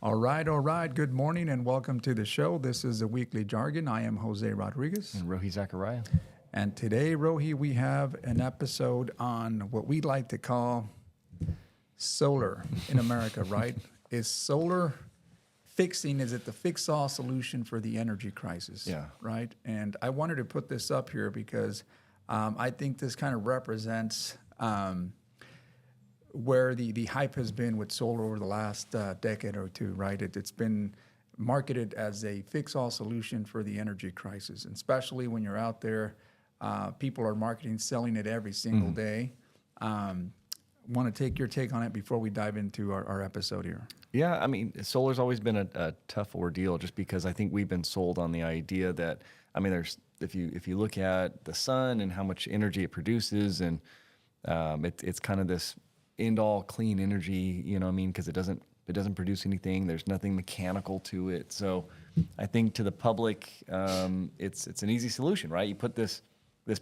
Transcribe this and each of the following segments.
All right. Good morning and welcome to the show. This is a weekly jargon. I am Jose Rodriguez. And Rohi Zachariah. And today, Rohi, we have an episode on what we like to call solar in America, right? Is solar fixing, is it the fix-all solution for the energy crisis? Yeah. Right? And I wanted to put this up here because I think this kind of represents where the hype has been with solar over the last decade or two, right? It's been marketed as a fix-all solution for the energy crisis, and especially when you're out there, people are marketing, selling it every single day. Want to take your take on it before we dive into our episode here? Yeah, I mean, solar's always been a tough ordeal just because I think we've been sold on the idea that, I mean, there's if you look at the sun and how much energy it produces, and it's kind of this end-all clean energy, you know what I mean? Because it doesn't produce anything. There's nothing mechanical to it. So I think to the public, it's an easy solution, right? You put this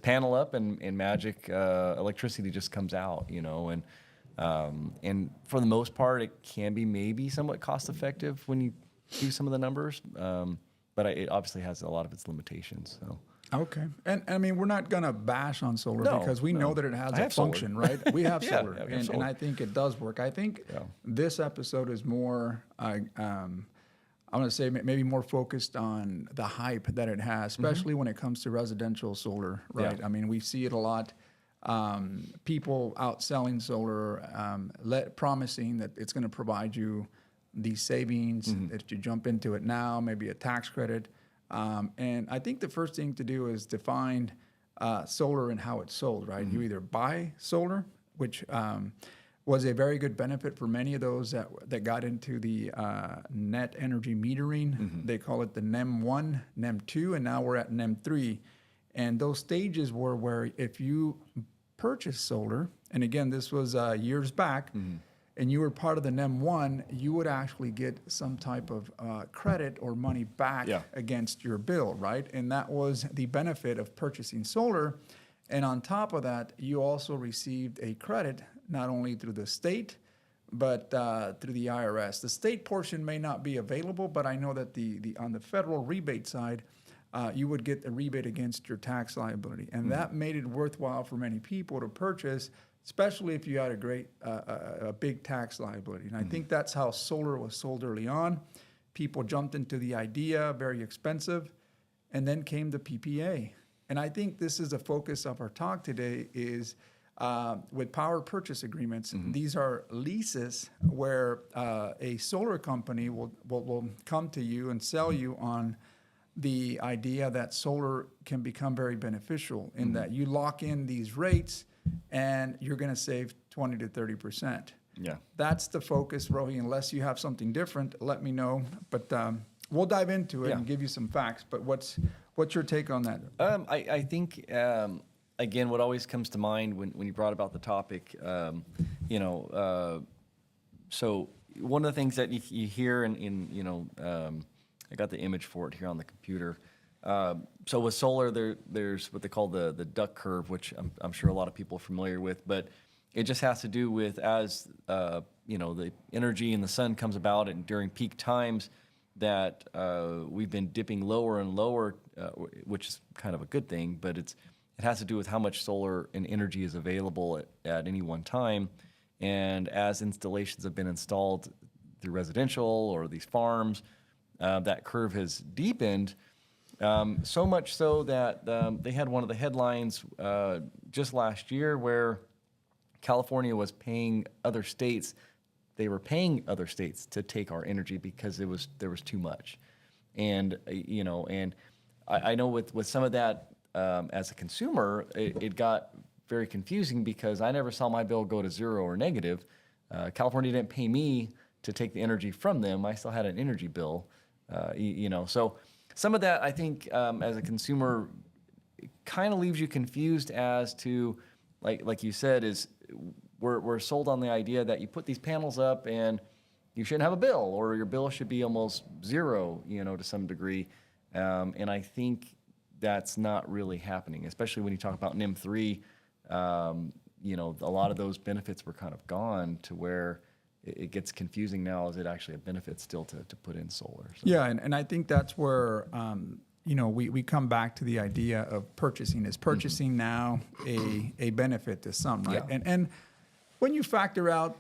panel up and magic electricity just comes out, you know, and for the most part, it can be maybe somewhat cost-effective when you do some of the numbers, but it obviously has a lot of its limitations. So. Okay. And I mean, we're not going to bash on solar because we know that it has a function, right? We have solar, and I think it does work. I think this episode is more, I want to say maybe more focused on the hype that it has, especially when it comes to residential solar, right? Yeah. I mean, we see it a lot. People out selling solar, promising that it's going to provide you these savings if you jump into it now, maybe a tax credit. And I think the first thing to do is define solar and how it's sold, right? You either buy solar, which was a very good benefit for many of those that got into the net energy metering. They call it the NEM 1, NEM 2, and now we're at NEM 3. And those stages were where if you purchase solar, and again, this was years back, and you were part of the NEM 1, you would actually get some type of credit or money back against your bill, right? And that was the benefit of purchasing solar. And on top of that, you also received a credit, not only through the state, but through the IRS. The state portion may not be available, but I know that the on the federal rebate side, you would get a rebate against your tax liability. And that made it worthwhile for many people to purchase, especially if you had a big tax liability. And I think that's how solar was sold early on. People jumped into the idea, very expensive, and then came the PPA. And I think this is the focus of our talk today is with power purchase agreements. These are leases where a solar company will come to you and sell you on the idea that solar can become very beneficial in that you lock in these rates and you're going to save 20 to 30%. Yeah. That's the focus, Rohi. Unless you have something different, let me know. But we'll dive into it and give you some facts. But what's your take on that? I think, again, what always comes to mind when you brought about the topic, so one of the things that you hear I got the image for it here on the computer. So with solar, there's what they call the duck curve, which I'm sure a lot of people are familiar with, but it just has to do with as the energy in the sun comes about, and during peak times that we've been dipping lower and lower, which is kind of a good thing, but it has to do with how much solar and energy is available at any one time. And as installations have been installed through residential or these farms, that curve has deepened. So much so that they had one of the headlines just last year where California was paying other states. They were paying other states to take our energy because there was too much, and I know with some of that as a consumer, it got very confusing because I never saw my bill go to zero or negative. California didn't pay me to take the energy from them. I still had an energy bill, so. Some of that, I think, as a consumer, kind of leaves you confused as to, like you said, is we're sold on the idea that you put these panels up and you shouldn't have a bill, or your bill should be almost zero, to some degree. And I think that's not really happening, especially when you talk about NEM 3. A lot of those benefits were kind of gone to where it gets confusing now. Is it actually a benefit still to put in solar? So. Yeah, and I think that's where we come back to the idea of purchasing. Is purchasing now a benefit to some, right? Yeah. And when you factor out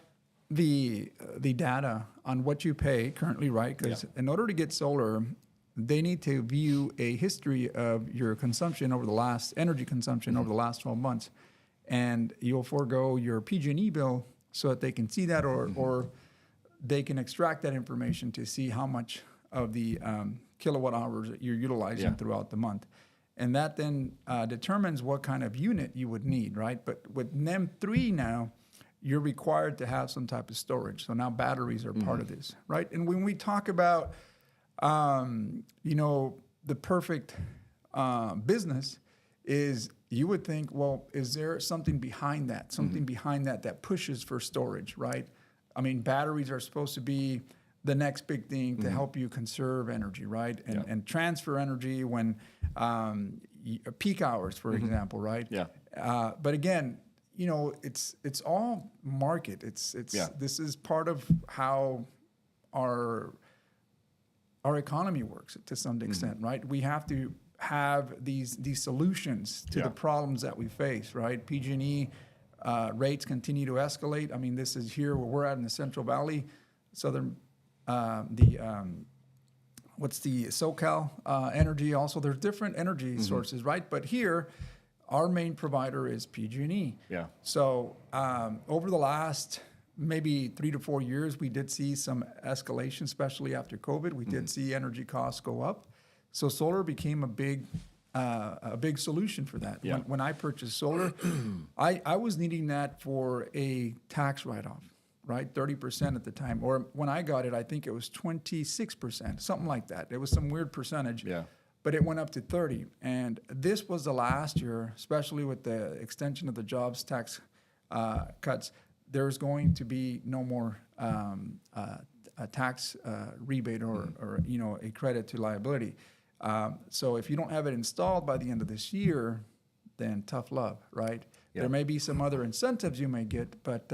the data on what you pay currently, right? Because in order to get solar, they need to view a history of your consumption over the last energy consumption over the last 12 months, and you'll forego your PG&E bill so that they can see that, or they can extract that information to see how much of the kilowatt hours that you're utilizing throughout the month. And that then determines what kind of unit you would need, right? But with NEM 3 now, you're required to have some type of storage. So now batteries are part of this, right? And when we talk about, the perfect business is, you would think, well, is there something behind that? Something behind that pushes for storage, right? I mean, batteries are supposed to be the next big thing to help you conserve energy, right? And transfer energy when peak hours, for example, right? Yeah. But again, it's all market. This is part of how our economy works to some extent, right? We have to have these solutions to the problems that we face, right? PG&E rates continue to escalate. I mean, this is here where we're at in the Central Valley, what's the SoCal Energy also. There's different energy sources, right? But here, our main provider is PG&E. Yeah. So over the last maybe 3 to 4 years, we did see some escalation, especially after COVID. We did see energy costs go up. So solar became a big solution for that. Yeah. When I purchased solar, I was needing that for a tax write-off, right? 30% at the time. Or when I got it, I think it was 26%, something like that. It was some weird percentage. Yeah. But it went up to 30. And this was the last year, especially with the extension of the jobs tax cuts, there's going to be no more a tax rebate or a credit to liability. So if you don't have it installed by the end of this year, then tough love, right? Yeah. There may be some other incentives you may get, but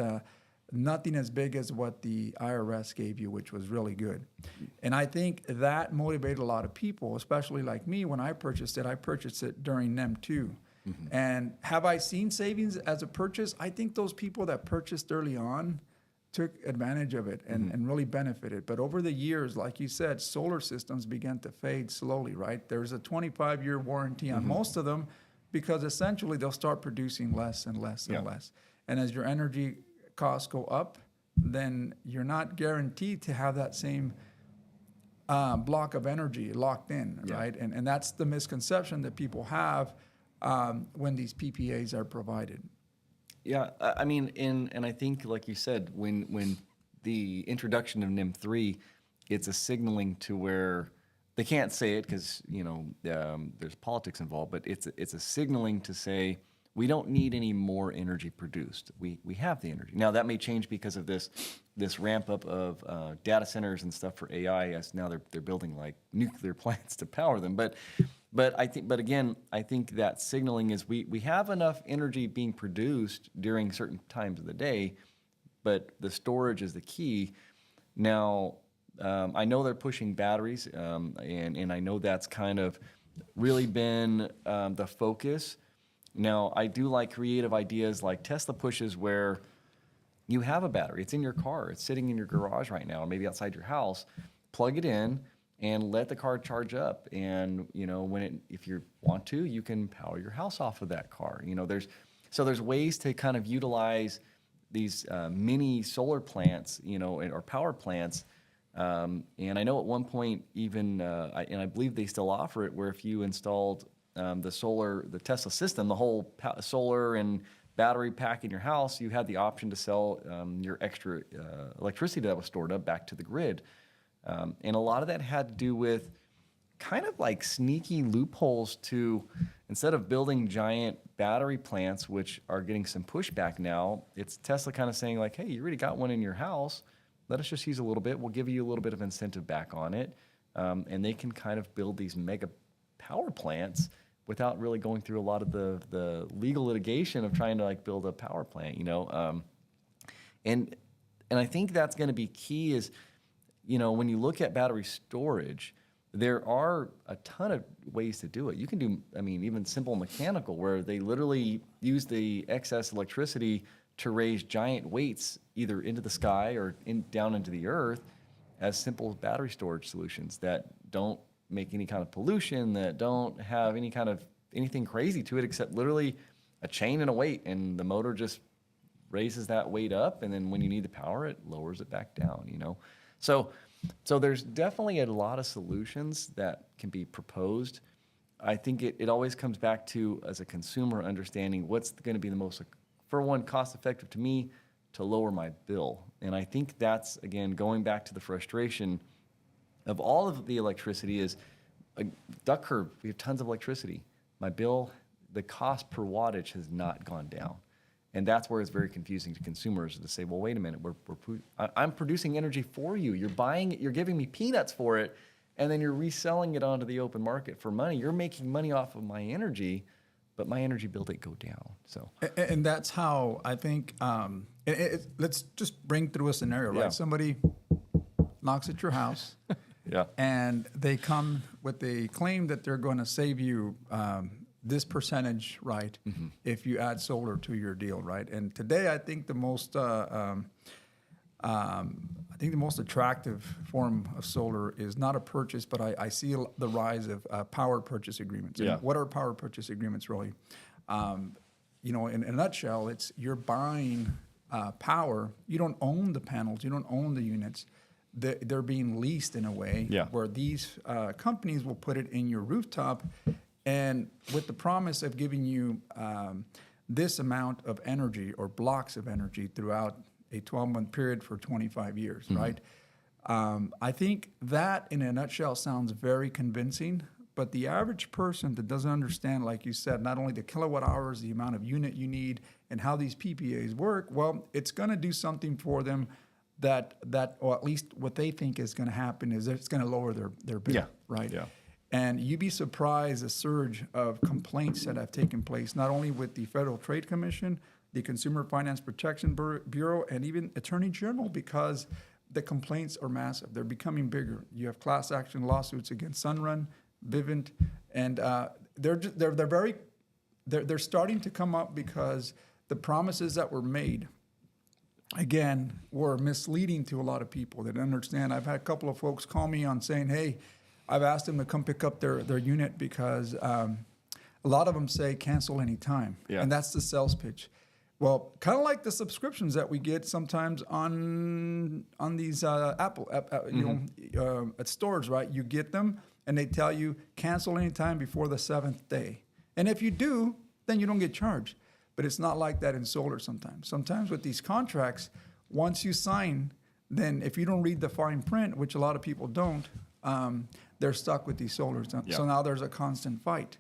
nothing as big as what the IRS gave you, which was really good. And I think that motivated a lot of people, especially like me. When I purchased it during NEM 2. And have I seen savings as a purchase? I think those people that purchased early on took advantage of it and really benefited. But over the years, like you said, solar systems began to fade slowly, right? There's a 25-year warranty on most of them, because essentially they'll start producing less and less and less. And as your energy costs go up, then you're not guaranteed to have that same block of energy locked in, right? And that's the misconception that people have when these PPAs are provided. Yeah, I mean, and I think, like you said, when the introduction of NEM 3, it's a signaling to where they can't say it because there's politics involved, but it's a signaling to say we don't need any more energy produced. We have the energy. Now that may change because of this ramp up of data centers and stuff for AI, as now they're building like nuclear plants to power them, but I think that signaling is we have enough energy being produced during certain times of the day, but the storage is the key. Now, I know they're pushing batteries, and I know that's kind of really been the focus. Now, I do like creative ideas like Tesla pushes, where you have a battery. It's in your car. It's sitting in your garage right now, or maybe outside your house. Plug it in and let the car charge up. And if you want to, you can power your house off of that car. There's ways to kind of utilize these mini solar plants, or power plants. And I know at one point even, and I believe they still offer it, where if you installed the Tesla system, the whole solar and battery pack in your house, you had the option to sell your extra electricity that was stored up back to the grid. And a lot of that had to do with kind of like sneaky loopholes to, instead of building giant battery plants, which are getting some pushback now, it's Tesla kind of saying like, hey, you already got one in your house. Let us just use a little bit. We'll give you a little bit of incentive back on it. And they can kind of build these mega power plants without really going through a lot of the legal litigation of trying to like build a power plant, And And I think that's going to be key is, when you look at battery storage, there are a ton of ways to do it. You can do, even simple mechanical, where they literally use the excess electricity to raise giant weights either into the sky or down into the earth as simple battery storage solutions that don't make any kind of pollution, that don't have any kind of anything crazy to it except literally a chain and a weight, and the motor just raises that weight up, and then when you need to power it, lowers it back down, So there's definitely a lot of solutions that can be proposed. I think it always comes back to, as a consumer, understanding what's going to be the most, for one, cost effective to me to lower my bill. And I think that's, again, going back to the frustration of all of the electricity is, duck curve, we have tons of electricity. My bill, the cost per wattage has not gone down. And that's where it's very confusing to consumers to say, well, wait a minute, I'm producing energy for you. You're buying it, you're giving me peanuts for it, and then you're reselling it onto the open market for money. You're making money off of my energy, but my energy bill didn't go down. So, and that's how I think. Let's just bring through a scenario, right? Yeah. Somebody knocks at your house, yeah, and they come with a claim that they're going to save you this percentage, right? Mm-hmm. If you add solar to your deal, right? And today, I think the most attractive form of solar is not a purchase, but I see the rise of power purchase agreements. Yeah. And what are power purchase agreements really? In a nutshell, it's you're buying power. You don't own the panels. You don't own the units. They're being leased in a way where these companies will put it in your rooftop, and with the promise of giving you this amount of energy or blocks of energy throughout a 12-month period for 25 years, mm-hmm. right? I think that, in a nutshell, sounds very convincing, but the average person that doesn't understand, like you said, not only the kilowatt hours, the amount of unit you need, and how these PPAs work, well, it's going to do something for them that, or at least what they think is going to happen is it's going to lower their bill, right? Yeah. And you'd be surprised the surge of complaints that have taken place, not only with the Federal Trade Commission, the Consumer Finance Protection Bureau, and even Attorney General, because the complaints are massive. They're becoming bigger. You have class action lawsuits against Sunrun, Vivint, and they're starting to come up because the promises that were made, again, were misleading to a lot of people that understand. I've had a couple of folks call me on saying, hey, I've asked them to come pick up their unit because a lot of them say cancel anytime. Yeah. And that's the sales pitch. Well, kind of like the subscriptions that we get sometimes on these Apple, mm-hmm. At stores, right? You get them and they tell you cancel anytime before the 7th day. And if you do, then you don't get charged. But it's not like that in solar sometimes. Sometimes with these contracts, once you sign, then if you don't read the fine print, which a lot of people don't, they're stuck with these solars. Yeah. So now there's a constant fight.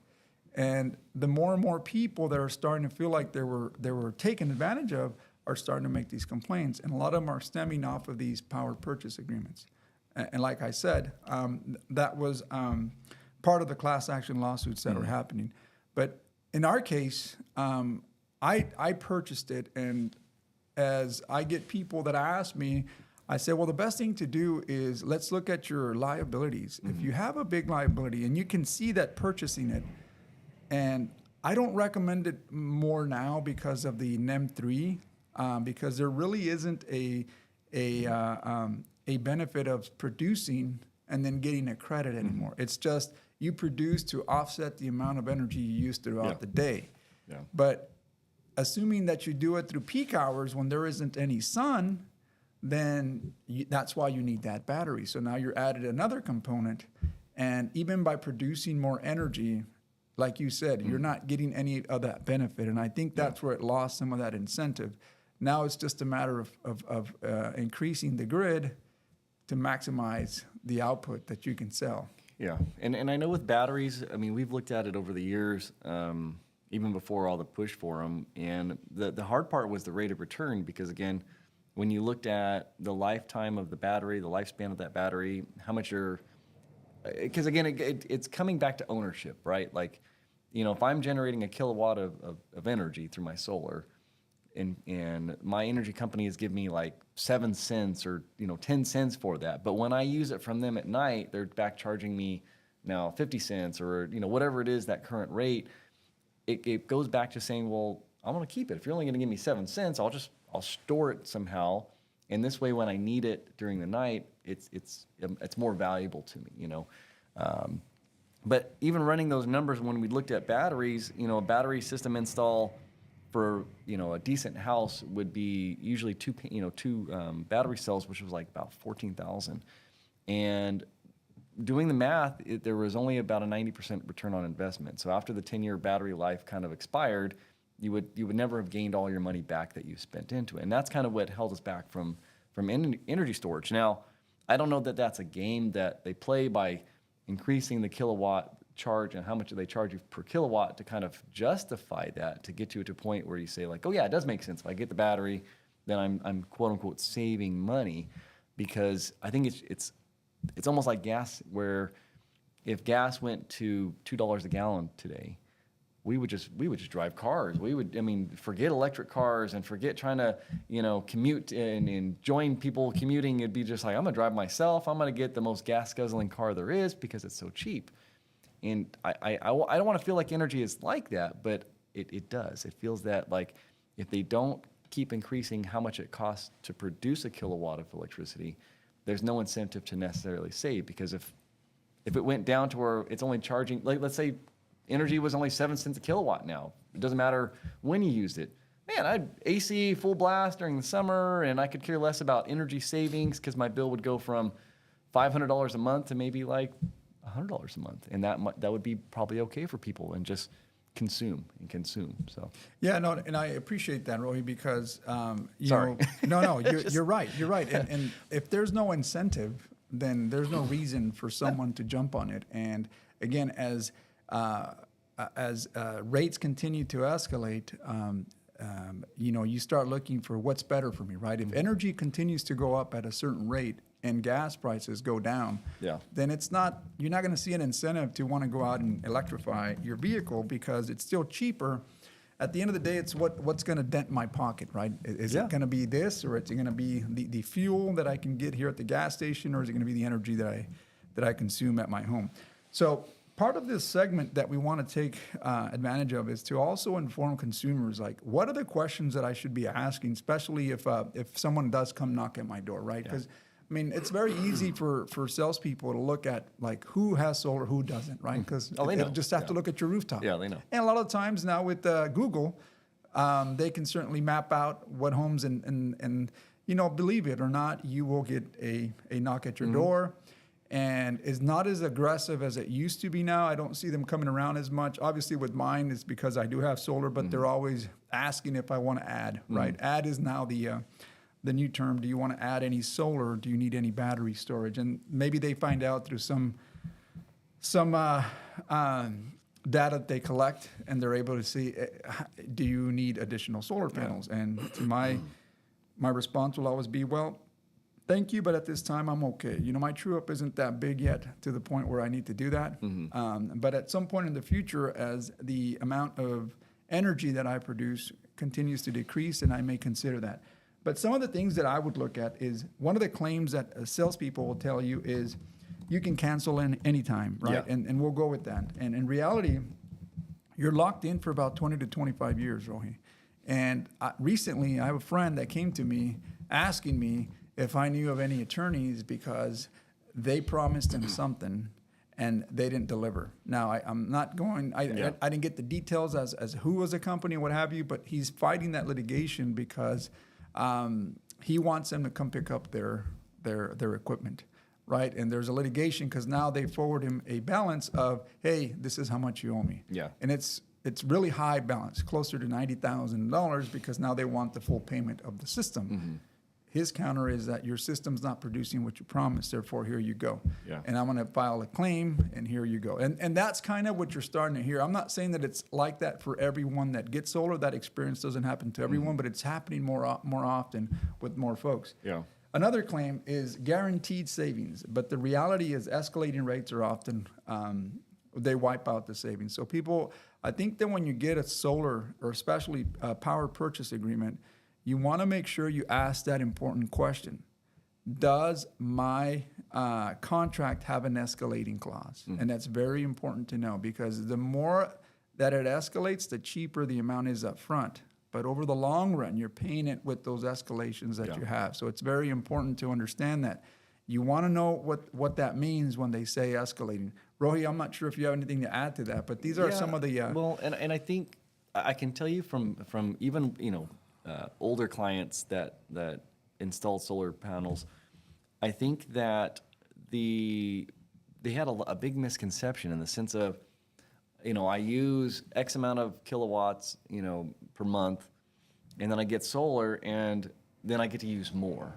And the more and more people that are starting to feel like they were taken advantage of are starting to make these complaints. And a lot of them are stemming off of these power purchase agreements. And like I said, that was part of the class action lawsuits that are happening. But in our case, I purchased it. And as I get people that ask me, I say, well, the best thing to do is let's look at your liabilities. Mm-hmm. If you have a big liability and you can see that purchasing it, and I don't recommend it more now because of the NEM 3, because there really isn't a benefit of producing and then getting a credit anymore. Mm-hmm. It's just you produce to offset the amount of energy you use throughout the day. Yeah. But assuming that you do it through peak hours when there isn't any sun, then that's why you need that battery. So now you're added another component, and even by producing more energy, like you said, you're not getting any of that benefit. And I think that's where it lost some of that incentive. Now it's just a matter of increasing the grid to maximize the output that you can sell. Yeah, and I know with batteries, I mean, we've looked at it over the years, even before all the push for them. And the hard part was the rate of return, because again, when you looked at the lifetime of the battery, the lifespan of that battery, how much because again, it's coming back to ownership, right? Like, if I'm generating a kilowatt of energy through my solar, and my energy company has given me like 7 cents or 10 cents for that. But when I use it from them at night, they're back charging me now 50 cents or whatever it is, that current rate. It goes back to saying, well, I want to keep it. If you're only going to give me 7 cents, I'll store it somehow, and this way when I need it during the night, it's more valuable to me. But even running those numbers, when we looked at batteries, a battery system install for a decent house would be usually two battery cells, which was like about 14,000. And doing the math, there was only about a 90% return on investment. So after the 10-year battery life kind of expired, you would never have gained all your money back that you spent into it. And that's kind of what held us back from energy storage. Now, I don't know that that's a game that they play by increasing the kilowatt charge and how much do they charge you per kilowatt to kind of justify that, to get you to a point where you say like, oh yeah, it does make sense. If I get the battery, then I'm quote unquote saving money, because I think it's almost like gas, where if gas went to $2 a gallon today, we would just drive cars. Forget electric cars and forget trying to, commute and join people commuting. It'd be just like, I'm gonna drive myself. I'm gonna get the most gas guzzling car there is because it's so cheap. And I don't want to feel like energy is like that, but it does. It feels that like if they don't keep increasing how much it costs to produce a kilowatt of electricity, there's no incentive to necessarily save, because if it went down to where it's only charging, like let's say energy was only 7 cents a kilowatt now, it doesn't matter when you used it. Man, I'd AC full blast during the summer, and I could care less about energy savings because my bill would go from $500 a month to maybe like $100 a month, and that would be probably okay for people, and just consume. So yeah, no, and I appreciate that, Rohi, because Sorry. You're right. And if there's no incentive, then there's no reason for someone to jump on it. And again, as rates continue to escalate, you start looking for what's better for me, right? If energy continues to go up at a certain rate and gas prices go down, then you're not going to see an incentive to want to go out and electrify your vehicle, because it's still cheaper. At the end of the day, it's what's going to dent my pocket, right? Is it going to be this, or is it going to be the fuel that I can get here at the gas station, or is it going to be the energy that I consume at my home? So part of this segment that we want to take advantage of is to also inform consumers, like, what are the questions that I should be asking, especially if someone does come knock at my door, right? Because it's very easy for salespeople to look at like who has solar, who doesn't, right? Because they just have to look at your rooftop. Yeah, they know. And a lot of times now with Google, they can certainly map out what homes and believe it or not, you will get a knock at your door. And it's not as aggressive as it used to be now. I don't see them coming around as much. Obviously, with mine, it's because I do have solar, but they're always asking if I want to add, right? Add is now the new term. Do you want to add any solar? Do you need any battery storage? And maybe they find out through some data that they collect, and they're able to see, do you need additional solar panels? And my response will always be, well, thank you, but at this time, I'm okay. My true-up isn't that big yet to the point where I need to do that. But at some point in the future, as the amount of energy that I produce continues to decrease, and I may consider that. But some of the things that I would look at is, one of the claims that salespeople will tell you is, you can cancel in anytime, right? Yeah. And we'll go with that. And in reality, you're locked in for about 20 to 25 years, Rohi. And recently, I have a friend that came to me asking me if I knew of any attorneys, because they promised him something and they didn't deliver. Now, I'm not going, I didn't get the details as who was the company, what have you, but he's fighting that litigation because he wants them to come pick up their equipment, right? And there's a litigation because now they forward him a balance of, hey, this is how much you owe me. Yeah. And it's really high balance, closer to $90,000, because now they want the full payment of the system. His counter is that your system's not producing what you promised, therefore here you go. Yeah. And I'm going to file a claim, and here you go. And that's kind of what you're starting to hear. I'm not saying that it's like that for everyone that gets solar. That experience doesn't happen to everyone, but it's happening more often with more folks. Yeah. Another claim is guaranteed savings, but the reality is escalating rates are often they wipe out the savings. So people, I think that when you get a solar or especially a power purchase agreement, you want to make sure you ask that important question. Does my contract have an escalating clause? And that's very important to know, because the more that it escalates, the cheaper the amount is up front. But over the long run, you're paying it with those escalations that you have. So it's very important to understand that. You want to know what that means when they say escalating. Rohi, I'm not sure if you have anything to add to that, but these are some of the... Well, and I think I can tell you from even, older clients that installed solar panels, I think that they had a big misconception in the sense of, I use X amount of kilowatts, per month, and then I get solar, and then I get to use more,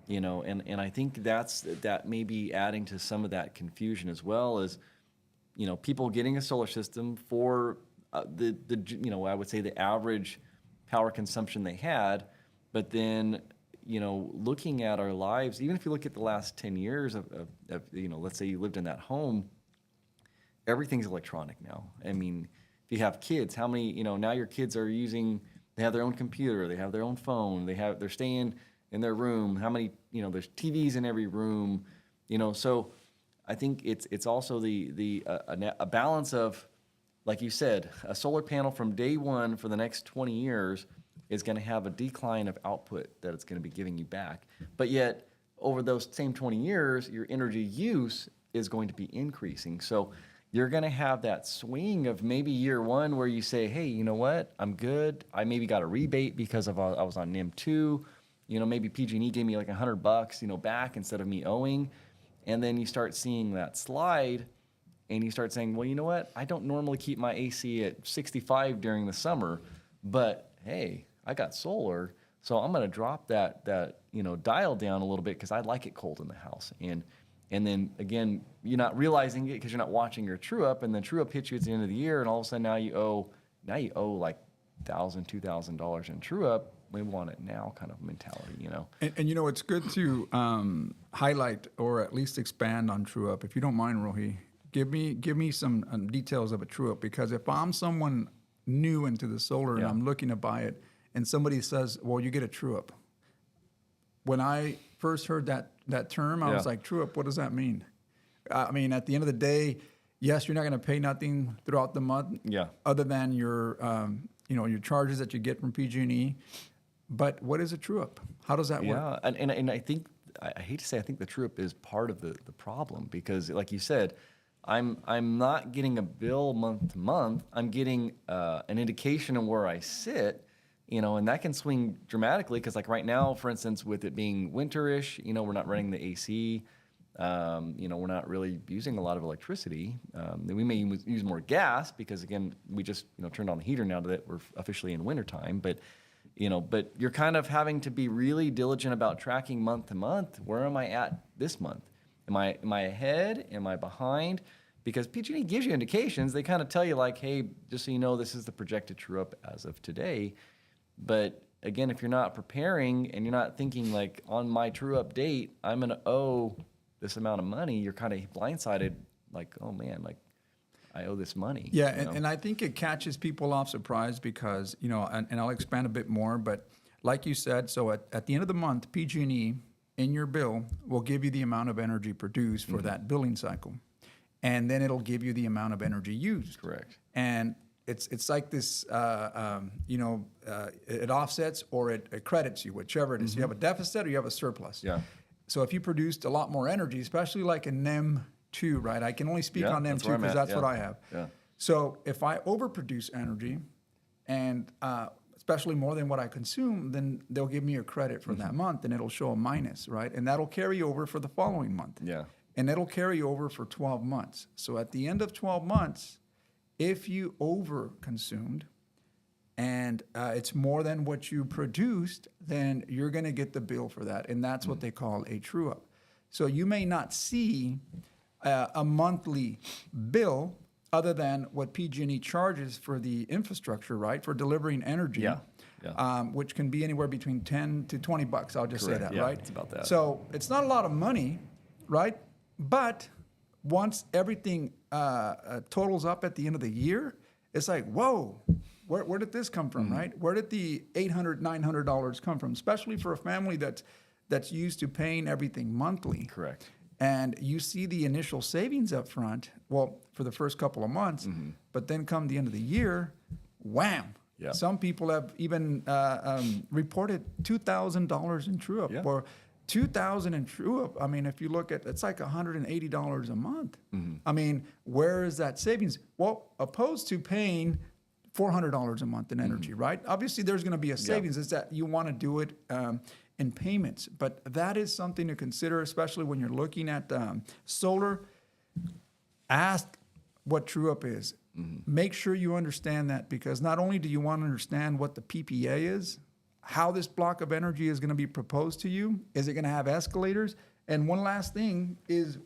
and I think that may be adding to some of that confusion as well as, people getting a solar system for the I would say the average power consumption they had, but then, looking at our lives, even if you look at the last 10 years of let's say you lived in that home, everything's electronic now. I mean, if you have kids, how many, now your kids are they have their own computer, they have their own phone, they're staying in their room. How many, there's TVs in every room, so I think it's also a balance of, like you said, a solar panel from day one for the next 20 years is going to have a decline of output that it's going to be giving you back. But yet, over those same 20 years, your energy use is going to be increasing. So you're going to have that swing of maybe year one where you say, hey, you know what? I'm good. I maybe got a rebate because I was on NEM 2. Maybe PG&E gave me like $100, back instead of me owing. And then you start seeing that slide, and you start saying, well, you know what? I don't normally keep my AC at 65 during the summer, but hey, I got solar, so I'm going to drop that dial down a little bit because I like it cold in the house. And then again, you're not realizing it because you're not watching your true up, and then true up hits you at the end of the year, and all of a sudden now you owe like $1,000, $2,000 in true up. We want it now kind of mentality, And it's good to highlight or at least expand on true up. If you don't mind, Rohi, give me some details of a true up, because if I'm someone new into the solar and I'm looking to buy it, and somebody says, well, you get a true up. When I first heard that term, I was like, true up, what does that mean? I mean, at the end of the day, yes, you're not going to pay nothing throughout the month, other than your your charges that you get from PG&E. But what is a true up? How does that work? Yeah, and I think, I hate to say, I think the true up is part of the problem, because like you said, I'm not getting a bill month to month. I'm getting an indication of where I sit, and that can swing dramatically, because like right now, for instance, with it being winterish, we're not running the AC, we're not really using a lot of electricity. We may use more gas because, again, we just turned on the heater now that we're officially in wintertime, but you're kind of having to be really diligent about tracking month to month. Where am I at this month? Am I ahead? Am I behind? Because PG&E gives you indications. They kind of tell you like, hey, just so you know, this is the projected true up as of today. But again, if you're not preparing and you're not thinking like, on my true up date, I'm going to owe this amount of money, you're kind of blindsided, like, oh man, like I owe this money. Yeah, and I think it catches people off surprise because, and I'll expand a bit more, but like you said, so at the end of the month, PG&E in your bill will give you the amount of energy produced for that billing cycle. And then it'll give you the amount of energy used. Correct. And it's like this, it offsets or it credits you, whichever it is. You have a deficit or you have a surplus. Yeah. So if you produced a lot more energy, especially like a NEM 2, right? I can only speak on NEM 2 because that's what I have. Yeah. So if I overproduce energy, and especially more than what I consume, then they'll give me a credit for that month, and it'll show a minus, right? And that'll carry over for the following month. Yeah. And it'll carry over for 12 months. So at the end of 12 months, if you overconsumed and it's more than what you produced, then you're going to get the bill for that. And that's what they call a true up. So you may not see a monthly bill other than what PG&E charges for the infrastructure, right, for delivering energy, which can be anywhere between $10 to $20. I'll just say that, right? It's about that. So it's not a lot of money, right? But once everything totals up at the end of the year, it's like, whoa, where did this come from, right? Where did the $800, $900 come from? Especially for a family that's used to paying everything monthly. Correct. And you see the initial savings up front, well, for the first couple of months, but then come the end of the year, wham. Yeah. Some people have even reported $2,000 in true-up or $2,000 in true-up. I mean, if you look at, it's like $180 a month. I mean, where is that savings? Well, opposed to paying $400 a month in energy, right? Obviously, there's going to be a savings. It's that you want to do it in payments, but that is something to consider, especially when you're looking at solar. Ask what true-up is. Make sure you understand that, because not only do you want to understand what the PPA is, how this block of energy is going to be proposed to you, is it going to have escalators? And one last thing is,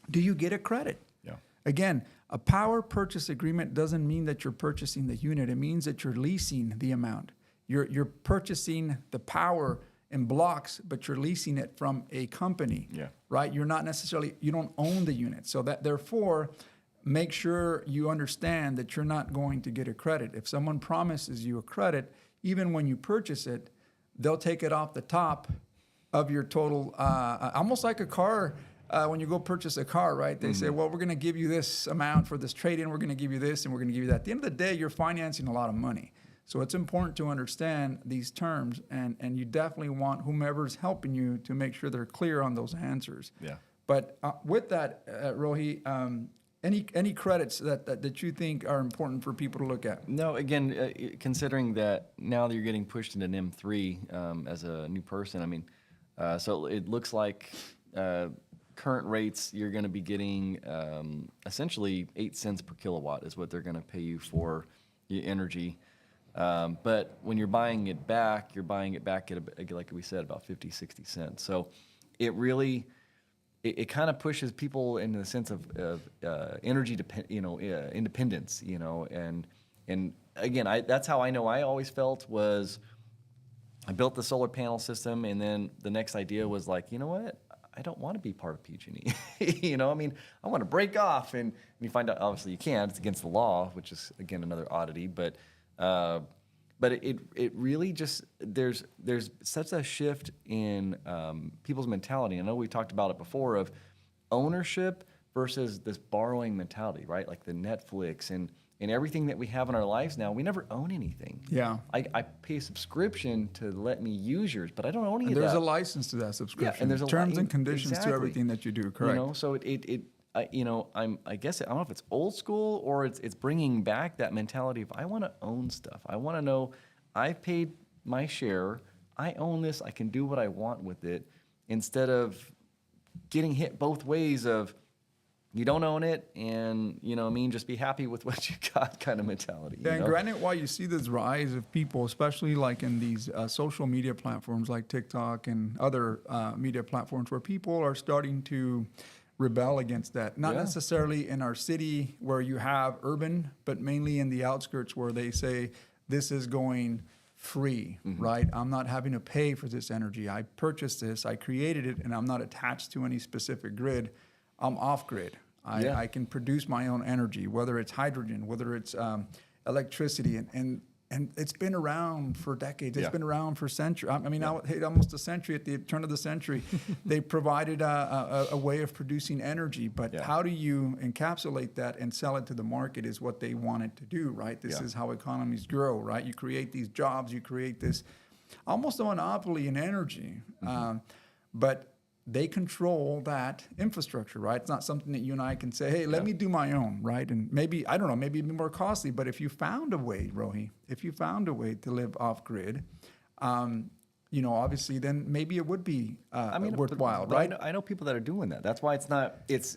do you get a credit? Yeah. Again, a power purchase agreement doesn't mean that you're purchasing the unit. It means that you're leasing the amount. You're purchasing the power in blocks, but you're leasing it from a company, right? You're not necessarily, you don't own the unit. So that therefore, make sure you understand that you're not going to get a credit. If someone promises you a credit, even when you purchase it, they'll take it off the top of your total, almost like a car. When you go purchase a car, right? They say, well, we're going to give you this amount for this trade-in. We're going to give you this, and we're going to give you that. At the end of the day, you're financing a lot of money. So it's important to understand these terms, and you definitely want whomever's helping you to make sure they're clear on those answers. Yeah. But with that, Rohi, any credits that you think are important for people to look at? No, again, considering that now that you're getting pushed into NEM 3 as a new person, I mean, so it looks like current rates, you're going to be getting essentially 8 cents per kilowatt is what they're going to pay you for your energy. But when you're buying it back at, like we said, about 50, 60 cents. So it really, it kind of pushes people into the sense of energy, independence, and again, that's how I know I always felt was I built the solar panel system, and then the next idea was like, you know what? I don't want to be part of PG&E. I mean, I want to break off, and you find out obviously you can't. It's against the law, which is again another oddity, but it really just there's such a shift in people's mentality. I know we talked about it before of ownership versus this borrowing mentality, right? Like the Netflix and everything that we have in our lives now, we never own anything. Yeah. I pay a subscription to let me use yours, but I don't own any of that. There's a license to that subscription. Yeah, and there's terms and conditions to everything that you do, correct? So I guess I don't know if it's old school or it's bringing back that mentality of I want to own stuff. I want to know I've paid my share. I own this. I can do what I want with it, instead of getting hit both ways of you don't own it, and just be happy with what you got kind of mentality. Yeah, and granted, while you see this rise of people, especially like in these social media platforms like TikTok and other media platforms, where people are starting to rebel against that. Not necessarily in our city where you have urban, but mainly in the outskirts where they say this is going free, right? I'm not having to pay for this energy. I purchased this, I created it, and I'm not attached to any specific grid. I'm off grid. I can produce my own energy, whether it's hydrogen, whether it's electricity, and it's been around for decades. It's been around for centuries. I mean, almost a century. At the turn of the century, they provided a way of producing energy. But how do you encapsulate that and sell it to the market is what they wanted to do, right? This is how economies grow, right? You create these jobs, you create this almost a monopoly in energy. But they control that infrastructure, right? It's not something that you and I can say, hey, let me do my own, right? And maybe, I don't know, maybe it'd be more costly, but if you found a way, Rohi, if you found a way to live off grid, obviously then maybe it would be worthwhile, but right? I know people that are doing that. That's why it's not, it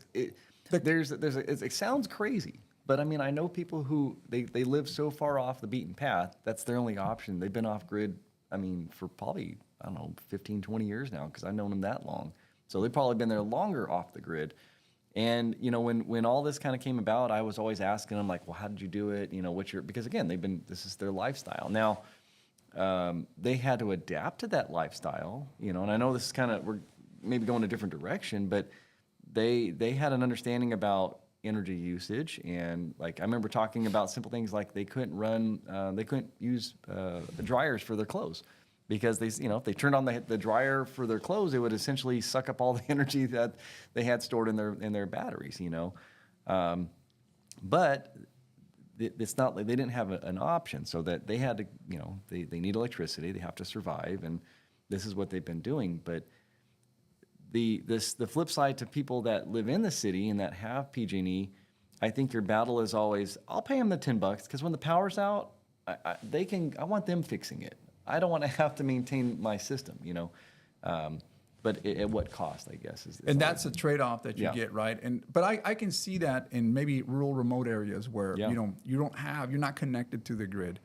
sounds crazy, but I mean, I know people who, they live so far off the beaten path, that's their only option. They've been off grid, I mean, for probably, 15, 20 years now, because I've known them that long. So they've probably been there longer off the grid. And, when all this kind of came about, I was always asking them, like, well, how did you do it? Because again, this is their lifestyle. Now, they had to adapt to that lifestyle, and I know this is we're maybe going a different direction, but they had an understanding about energy usage, and like I remember talking about simple things like they couldn't use dryers for their clothes because if they turned on the dryer for their clothes, it would essentially suck up all the energy that they had stored in their batteries, but it's not like they didn't have an option, so that they had to, they need electricity, they have to survive, and this is what they've been doing. But the flip side to people that live in the city and that have PG&E, I think your battle is always, I'll pay them the $10 because when the power's out, I want them fixing it. I don't want to have to maintain my system, but at what cost, I guess. And that's a trade-off that you get, right? But I can see that in maybe rural, remote areas where you're not connected to the grid.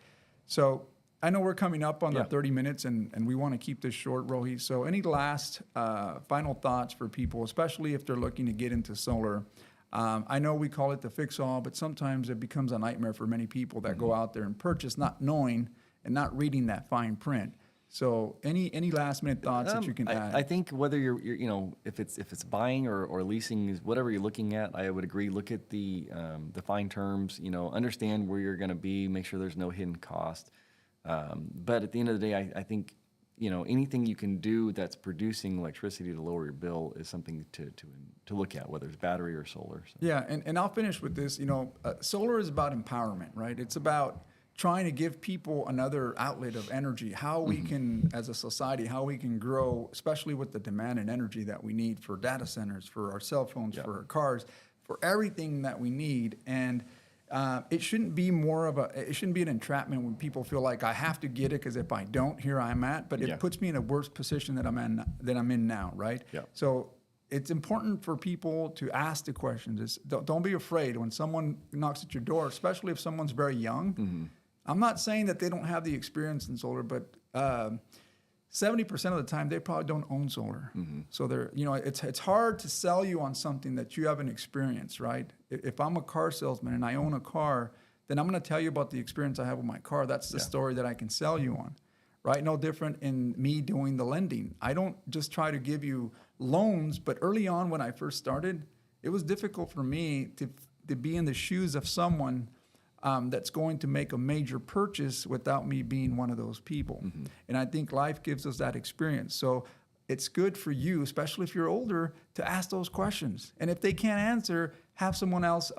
So I know we're coming up on the 30 minutes, and we want to keep this short, Rohi. So any last final thoughts for people, especially if they're looking to get into solar? I know we call it the fix-all, but sometimes it becomes a nightmare for many people that go out there and purchase not knowing and not reading that fine print. So any last minute thoughts that you can add? I think whether you're if it's buying or leasing, whatever you're looking at, I would agree. Look at the fine terms. Understand where you're going to be. Make sure there's no hidden cost. But at the end of the day, I think anything you can do that's producing electricity to lower your bill is something to look at, whether it's battery or solar. So. Yeah, and I'll finish with this. Solar is about empowerment, right? It's about trying to give people another outlet of energy, how we can, as a society, how we can grow, especially with the demand and energy that we need for data centers, for our cell phones, for our cars, for everything that we need. And it shouldn't be it shouldn't be an entrapment when people feel like I have to get it because if I don't, here I'm at. But it puts me in a worse position that I'm in now, right? Yeah. So it's important for people to ask the questions. Don't be afraid when someone knocks at your door, especially if someone's very young. I'm not saying that they don't have the experience in solar, but 70% of the time they probably don't own solar. So it's hard to sell you on something that you haven't experienced, right? If I'm a car salesman and I own a car, then I'm going to tell you about the experience I have with my car. That's the story that I can sell you on, right? No different in me doing the lending. I don't just try to give you loans, but early on when I first started, it was difficult for me to be in the shoes of someone that's going to make a major purchase without me being one of those people. And I think life gives us that experience. So it's good for you, especially if you're older, to ask those questions. And if they can't answer, have someone else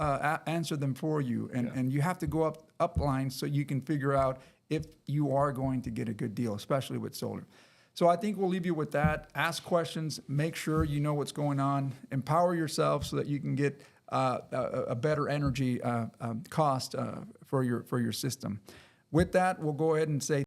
answer them for you. And you have to go up line so you can figure out if you are going to get a good deal, especially with solar. So I think we'll leave you with that. Ask questions, make sure you know what's going on, empower yourself so that you can get a better energy cost for your system. With that, we'll go ahead and say